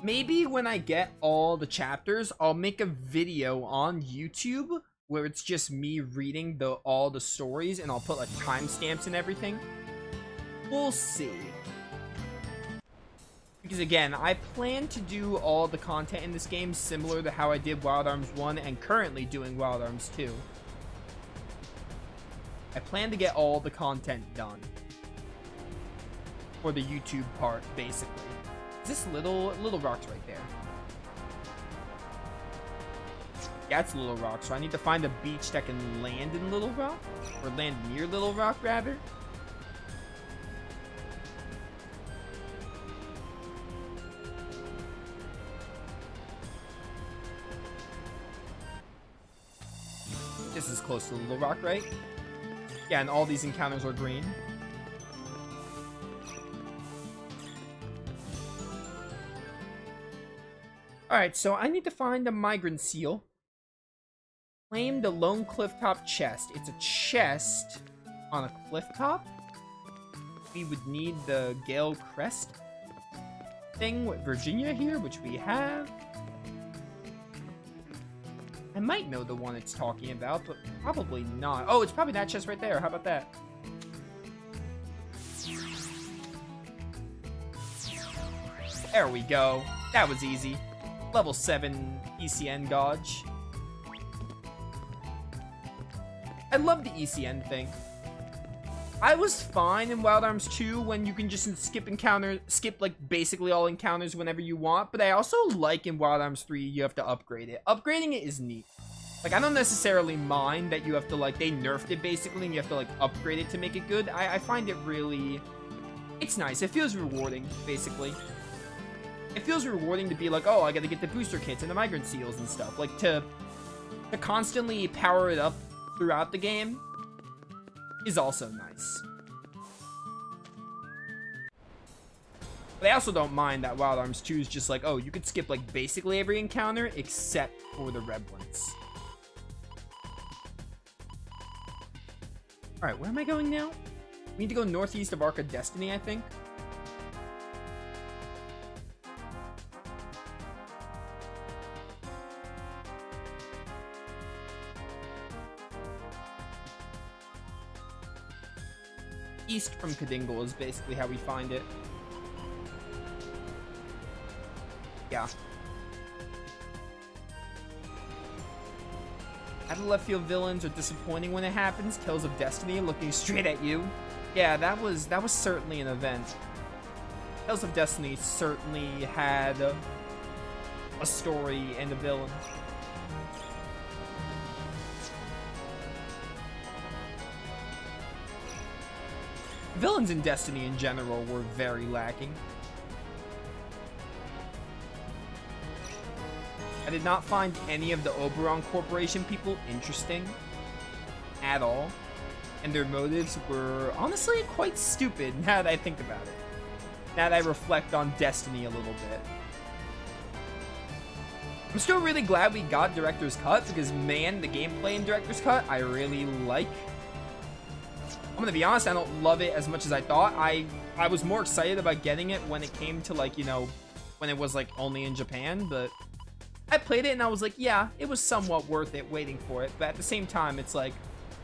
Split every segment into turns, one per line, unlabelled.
Maybe when I get all the chapters, I'll make a video on YouTube where it's just me reading all the stories, and I'll put like timestamps and everything. We'll see. Because again, I plan to do all the content in this game similar to how I did Wild Arms 1 and currently doing Wild Arms 2. I plan to get all the content done for the YouTube part, basically. Is this Little Rock's right there? Yeah, it's Little Rock, so I need to find a beach that can land in Little Rock, or land near Little Rock, rather. This is close to Little Rock, right? Yeah, and all these encounters are green. Alright, so I need to find a migrant seal. Claim the lone clifftop chest. It's a chest on a clifftop. We would need the Gale Crest thing with Virginia here, which we have. I might know the one it's talking about, but probably not. Oh, it's probably that chest right there. How about that? There we go. That was easy. Level 7 ECN dodge. I love the ECN thing. I was fine in Wild Arms 2 when you can just skip like basically all encounters whenever you want, but I also like in Wild Arms 3 you have to upgrade it. Upgrading it is neat. Like, I don't necessarily mind that you have to, like, they nerfed it basically and you have to, like, upgrade it to make it good. I find it really, it's nice. It feels rewarding, basically. It feels rewarding to be like, oh, I gotta get the booster kits and the migrant seals and stuff. Like, to constantly power it up throughout the game is also nice. But I also don't mind that Wild Arms 2 is just like, oh, you could skip like basically every encounter except for the red ones. Alright, where am I going now? We need to go northeast of Arc of Destiny, I think. East from Kadingle is basically how we find it. Yeah. Out of left field villains are disappointing when it happens. Tales of Destiny looking straight at you. Yeah, that was certainly an event. Tales of Destiny certainly had a story and a villain. Villains in Destiny in general were very lacking. I did not find any of the Oberon Corporation people interesting at all, and their motives were honestly quite stupid now that I think about it. Now that I reflect on Destiny a little bit. I'm still really glad we got Director's Cut, because man, the gameplay in Director's Cut I really like. I'm gonna be honest, I don't love it as much as I thought. I was more excited about getting it when it came to, like, you know, when it was like only in Japan, but I played it and I was like, yeah, it was somewhat worth it waiting for it. But at the same time, it's like,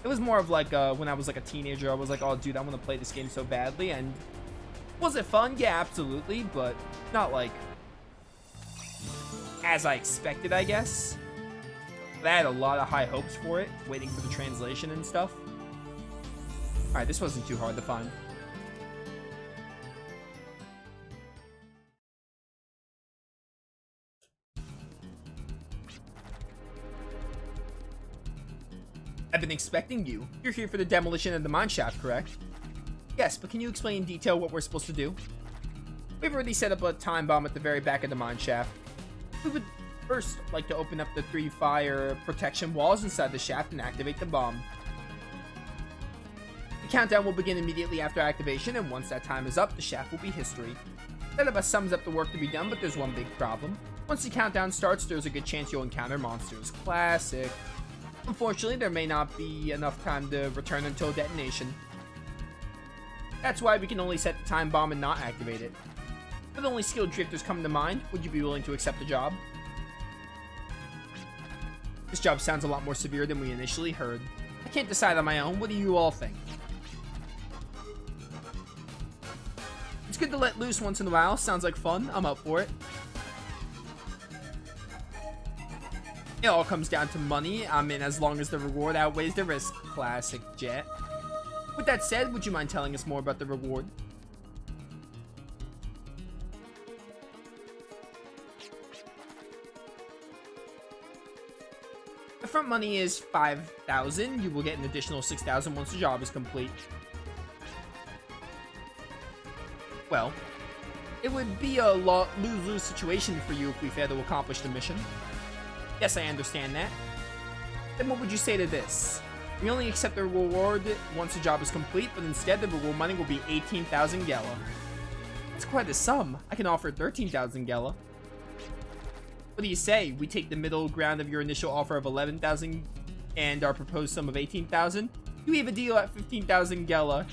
it was more of like when I was like a teenager, I was like, oh dude, I want to play this game so badly. And was it fun? Yeah, absolutely, but not like as I expected, I guess. But I had a lot of high hopes for it, waiting for the translation and stuff. Alright, this wasn't too hard to find. I've been expecting you. You're here for the demolition of the mine shaft, correct? Yes, but can you explain in detail what we're supposed to do? We've already set up a time bomb at the very back of the mine shaft. We would first like to open up the 3 fire protection walls inside the shaft and activate the bomb. The countdown will begin immediately after activation, and once that time is up, the shaft will be history. That about sums up the work to be done, but there's one big problem. Once the countdown starts, there's a good chance you'll encounter monsters. Classic. Unfortunately, there may not be enough time to return until detonation. That's why we can only set the time bomb and not activate it. With only skilled drifters come to mind, would you be willing to accept the job? This job sounds a lot more severe than we initially heard. I can't decide on my own. What do you all think? It's good to let loose once in a while. Sounds like fun. I'm up for it. It all comes down to money. I'm in as long as the reward outweighs the risk. Classic Jet. With that said, would you mind telling us more about the reward? The front money is 5,000. You will get an additional 6,000 once the job is complete. Well, it would be a lose-lose situation for you if we fail to accomplish the mission. Yes, I understand that. Then what would you say to this? We only accept the reward once the job is complete, but instead the reward money will be 18,000 Gela. That's quite a sum. I can offer 13,000 Gela. What do you say? We take the middle ground of your initial offer of 11,000 and our proposed sum of 18,000? You have a deal at 15,000 Gela.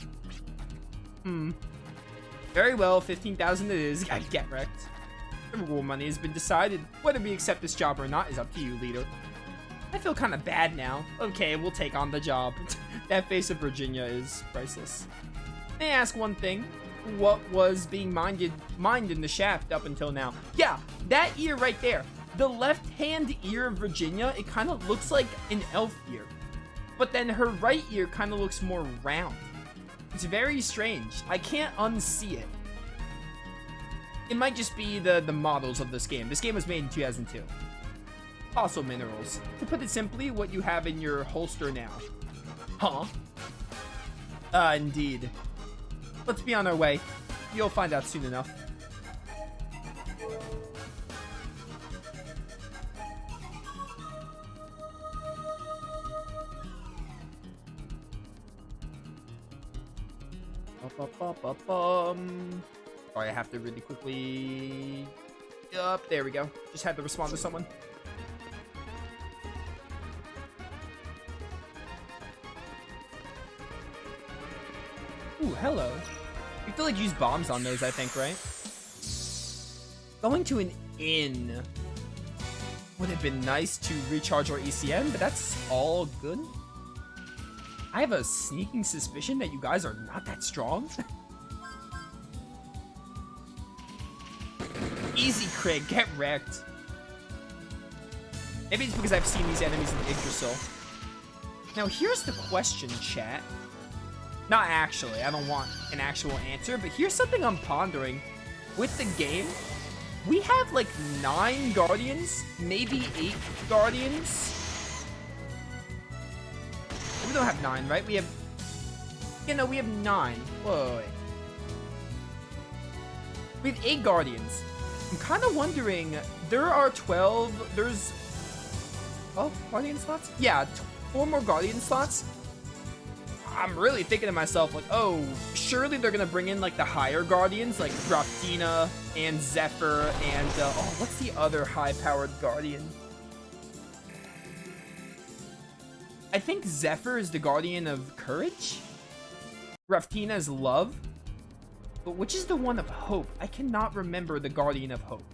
Very well, 15,000 it is. I get wrecked. The reward money has been decided. Whether we accept this job or not is up to you, leader. I feel kind of bad now. Okay, we'll take on the job. That face of Virginia is priceless. May I ask one thing? What was being mined in the shaft up until now? Yeah, that ear right there. The left-hand ear of Virginia, it kind of looks like an elf ear. But then her right ear kind of looks more round. It's very strange. I can't unsee it. It might just be the models of this game. This game was made in 2002. Fossil minerals. To put it simply, what you have in your holster now. Huh? Indeed. Let's be on our way. You'll find out soon enough. Sorry, I have to really quickly... Yup, there we go. Just had to respond to someone. Ooh, hello. We feel like use bombs on those, I think, right? Going to an inn would have been nice to recharge our ECM, but that's all good. I have a sneaking suspicion that you guys are not that strong. Easy, Craig. Get wrecked. Maybe it's because I've seen these enemies in Yggdrasil. Now, here's the question, chat. Not actually. I don't want an actual answer, but here's something I'm pondering. With the game, we have like 9 Guardians, maybe 8 Guardians. We don't have 9, right? We have... You know, we have 9. Whoa, wait. We have 8 Guardians. I'm kind of wondering, there are 12... There's... 12 Guardian slots? Yeah, 4 more Guardian slots. I'm really thinking to myself, like, oh, surely they're going to bring in, like, the higher Guardians, like Raftina and Zephyr and, oh, what's the other high-powered Guardian? I think Zephyr is the Guardian of Courage. Raftina is Love. But which is the one of Hope? I cannot remember the Guardian of Hope.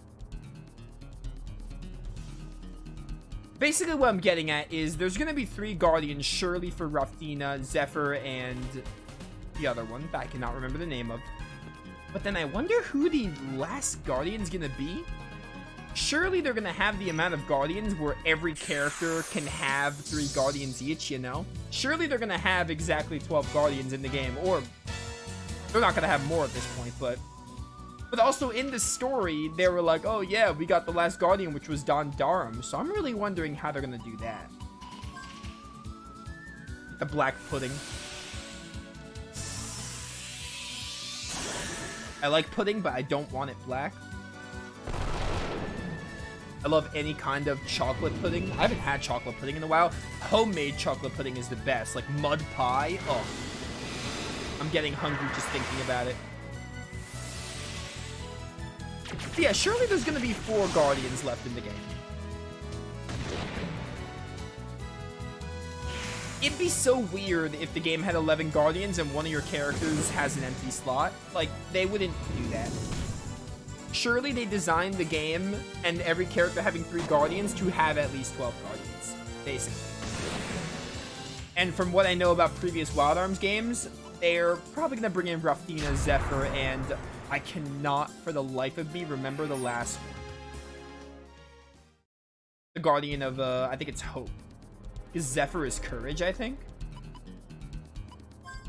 Basically, what I'm getting at is there's going to be 3 Guardians, surely for Raftina, Zephyr, and the other one that I cannot remember the name of. But then I wonder who the last Guardian's going to be. Surely they're going to have the amount of Guardians where every character can have 3 Guardians each, you know? Surely they're going to have exactly 12 Guardians in the game, or they're not going to have more at this point, but also in the story, they were like, oh yeah, we got the last Guardian, which was Don Darum, so I'm really wondering how they're going to do that. The black pudding. I like pudding, but I don't want it black. I love any kind of chocolate pudding. I haven't had chocolate pudding in a while. Homemade chocolate pudding is the best. Like mud pie. Oh, I'm getting hungry just thinking about it. But yeah, surely there's going to be 4 Guardians left in the game. It'd be so weird if the game had 11 Guardians and one of your characters has an empty slot. Like, they wouldn't do that. surely they designed the game and every character having 3 guardians to have at least 12 guardians, basically. And from what I know about previous Wild Arms games, they're probably going to bring in Raftina, Zephyr, and I cannot for the life of me remember the last one. The guardian of, I think it's Hope. Because Zephyr is Courage, I think.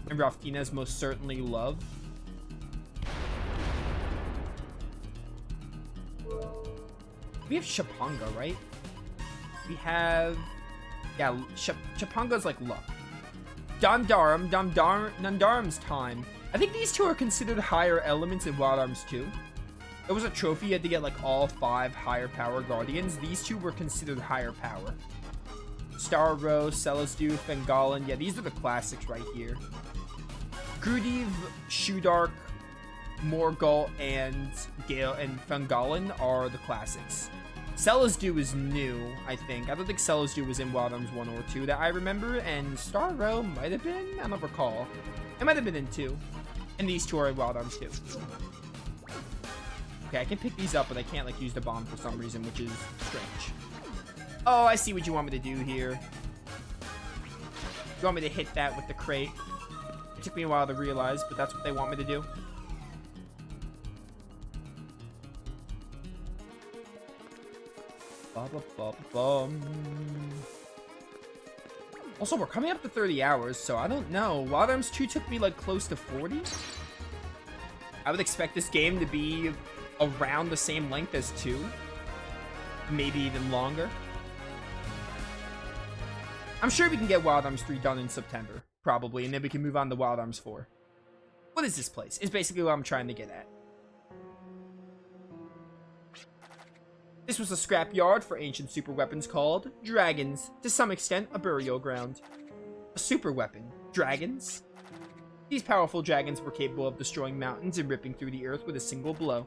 And Raftina is most certainly Love. We have Chapanga, right? We have... Yeah, Chapanga's like Luck. Dondarum's Time. I think these two are considered higher elements in Wild Arms 2. There was a trophy you had to get like all 5 higher power guardians. These 2 were considered higher power. Star Rose, Celestiu, Fengalin. Yeah, these are the classics right here. Grudiv, Shudark, Morgul, and Gale and Fengalin are the classics. Celestiu is new, I think. I don't think Celestiu was in Wild Arms 1 or 2 that I remember, and Star Row might have been? I don't recall. It might have been in 2. And these 2 are in Wild Arms 2. Okay, I can pick these up, but I can't, like, use the bomb for some reason, which is strange. Oh, I see what you want me to do here. You want me to hit that with the crate. It took me a while to realize, but that's what they want me to do. Also, we're coming up to 30 hours, so I don't know. Wild Arms 2 took me, like, close to 40. I would expect this game to be around the same length as 2. Maybe even longer. I'm sure we can get Wild Arms 3 done in September, probably, and then we can move on to Wild Arms 4. What is this place? Is basically what I'm trying to get at. This was a scrapyard for ancient super weapons called dragons, to some extent a burial ground. A super weapon, dragons? These powerful dragons were capable of destroying mountains and ripping through the earth with a single blow.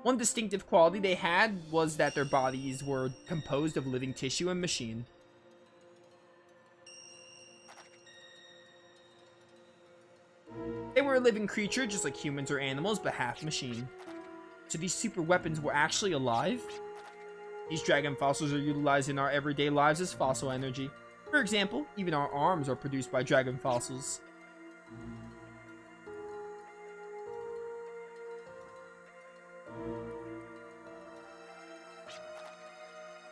One distinctive quality they had was that their bodies were composed of living tissue and machine. They were a living creature just like humans or animals, but half machine. So these super weapons were actually alive? These dragon fossils are utilized in our everyday lives as fossil energy. For example, even our arms are produced by dragon fossils.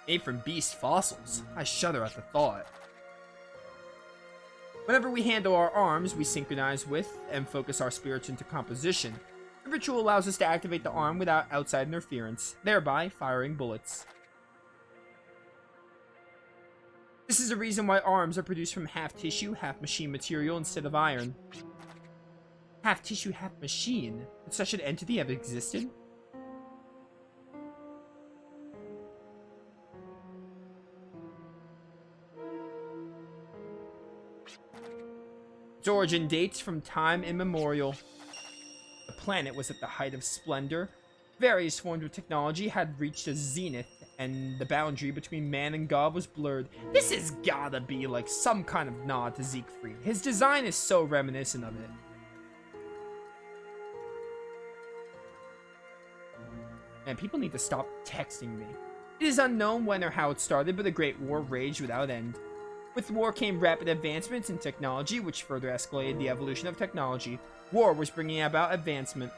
Made from beast fossils. I shudder at the thought. Whenever we handle our arms, we synchronize with and focus our spirits into composition. The ritual allows us to activate the arm without outside interference, thereby firing bullets. This is the reason why arms are produced from half tissue, half machine material instead of iron. Half tissue, half machine? Would such an entity have existed? Its origin dates from time immemorial. The planet was at the height of splendor. Various forms of technology had reached a zenith, and the boundary between man and god was blurred. This has gotta be like some kind of nod to Siegfried. His design is so reminiscent of it. And people need to stop texting me. It is unknown when or how it started, but the Great War raged without end. With war came rapid advancements in technology, which further escalated the evolution of technology. War was bringing about advancement.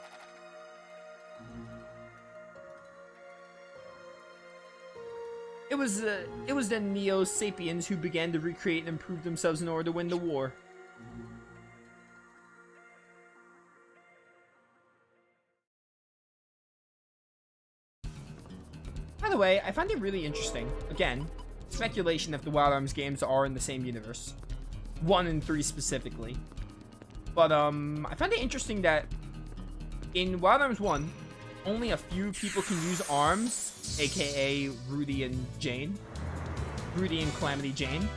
It was the Neo-Sapiens who began to recreate and improve themselves in order to win the war. By the way, I find it really interesting. Again, speculation if the Wild Arms games are in the same universe. 1 and 3 specifically. But, I find it interesting that in Wild Arms 1, only a few people can use arms, aka Rudy and Jane. Rudy and Calamity Jane.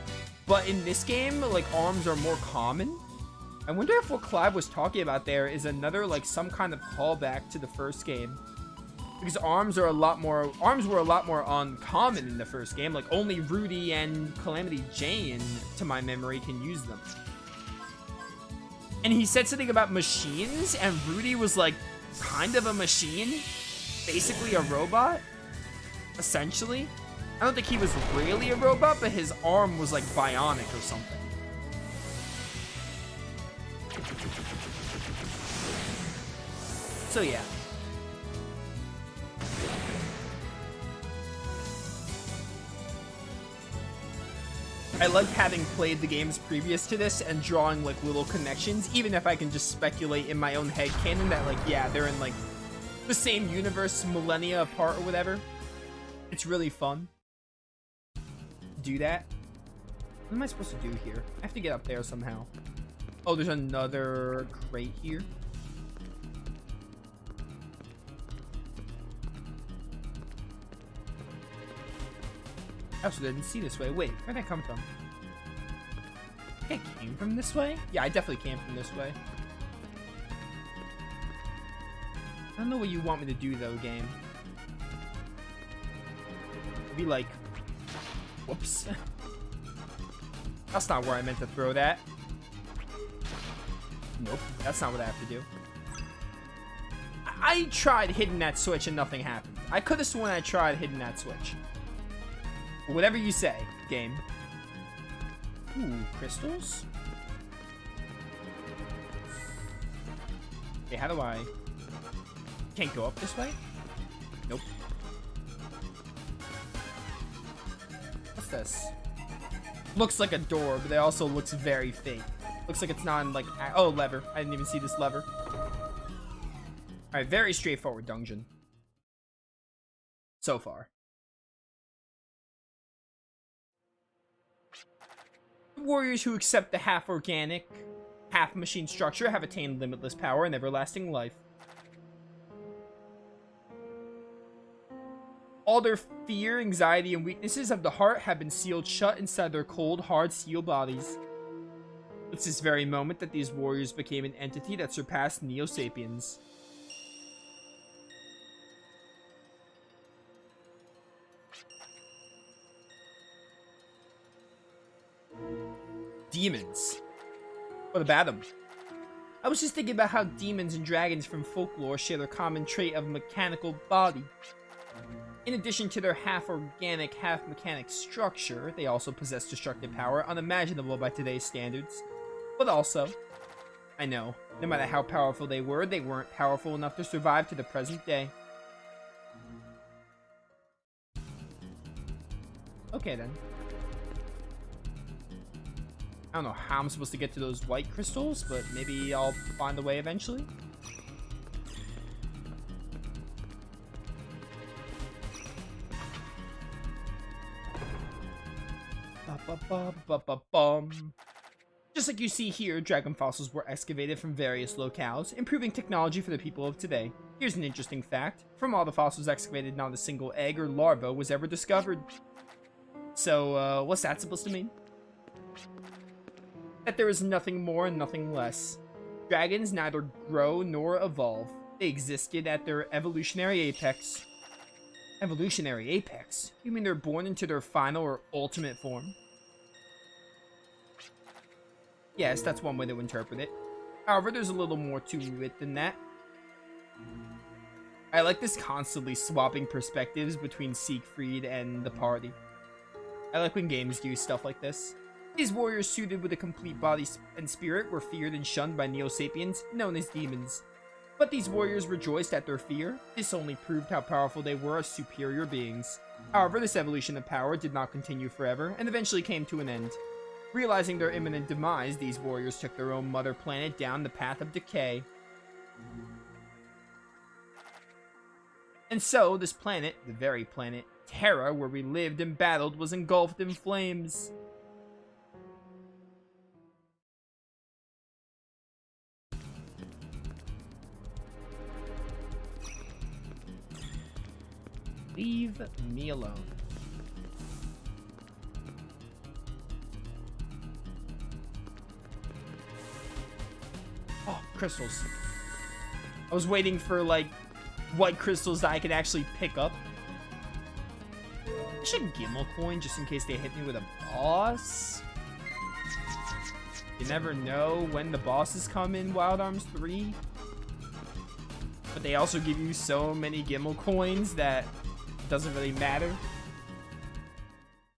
But in this game, like, arms are more common. I wonder if what Clive was talking about there is another, like, some kind of callback to the first game. Because arms were a lot more uncommon in the first game. Like, only Rudy and Calamity Jane, to my memory, can use them. And he said something about machines, and Rudy was like, kind of a machine. basically a robot, essentially. I don't think he was really a robot, but his arm was like bionic or something. So yeah. I like having played the games previous to this and drawing like little connections, even if I can just speculate in my own head canon that like, yeah, they're in like the same universe millennia apart or whatever. It's really fun. Do that. What am I supposed to do here? I have to get up there somehow. Oh, there's another crate here. I also didn't see this way. Wait, where'd I come from? I think I came from this way? Yeah, I definitely came from this way. I don't know what you want me to do, though, game. Be like... Whoops. That's not where I meant to throw that. Nope, that's not what I have to do. I tried hitting that switch and nothing happened. I could have sworn I tried hitting that switch. Whatever you say, game. Ooh, crystals? Okay, how do I... Can't go up this way? Nope. What's this? Looks like a door, but it also looks very fake. Looks like it's not in, like... Oh, lever. I didn't even see this lever. Alright, very straightforward dungeon. So far. Warriors who accept the half-organic, half-machine structure have attained limitless power and everlasting life. All their fear, anxiety, and weaknesses of the heart have been sealed shut inside their cold, hard steel bodies. It's this very moment that these warriors became an entity that surpassed Neo-Sapiens. Demons. What about them? I was just thinking about how demons and dragons from folklore share their common trait of a mechanical body. In addition to their half-organic, half-mechanic structure, they also possess destructive power unimaginable by today's standards. But also, I know, no matter how powerful they weren't powerful enough to survive to the present day. Okay then. I don't know how I'm supposed to get to those white crystals, but maybe I'll find a way eventually. Just like you see here, dragon fossils were excavated from various locales, improving technology for the people of today. Here's an interesting fact. From all the fossils excavated, not a single egg or larva was ever discovered. So, what's that supposed to mean? That there is nothing more and nothing less. Dragons neither grow nor evolve. They existed at their evolutionary apex. Evolutionary apex? You mean they're born into their final or ultimate form? Yes, that's one way to interpret it. However, there's a little more to it than that. I like this constantly swapping perspectives between Siegfried and the party. I like when games do stuff like this. These warriors suited with a complete body and spirit were feared and shunned by Neo-Sapiens, known as demons. But these warriors rejoiced at their fear. This only proved how powerful they were as superior beings. However, this evolution of power did not continue forever, and eventually came to an end. Realizing their imminent demise, these warriors took their own mother planet down the path of decay. And so, this planet, the very planet, Terra, where we lived and battled, was engulfed in flames. Leave me alone. Oh, crystals. I was waiting for, like, white crystals that I could actually pick up. I should Gimel coin just in case they hit me with a boss. You never know when the bosses come in Wild Arms 3. but they also give you so many Gimel coins that it doesn't really matter.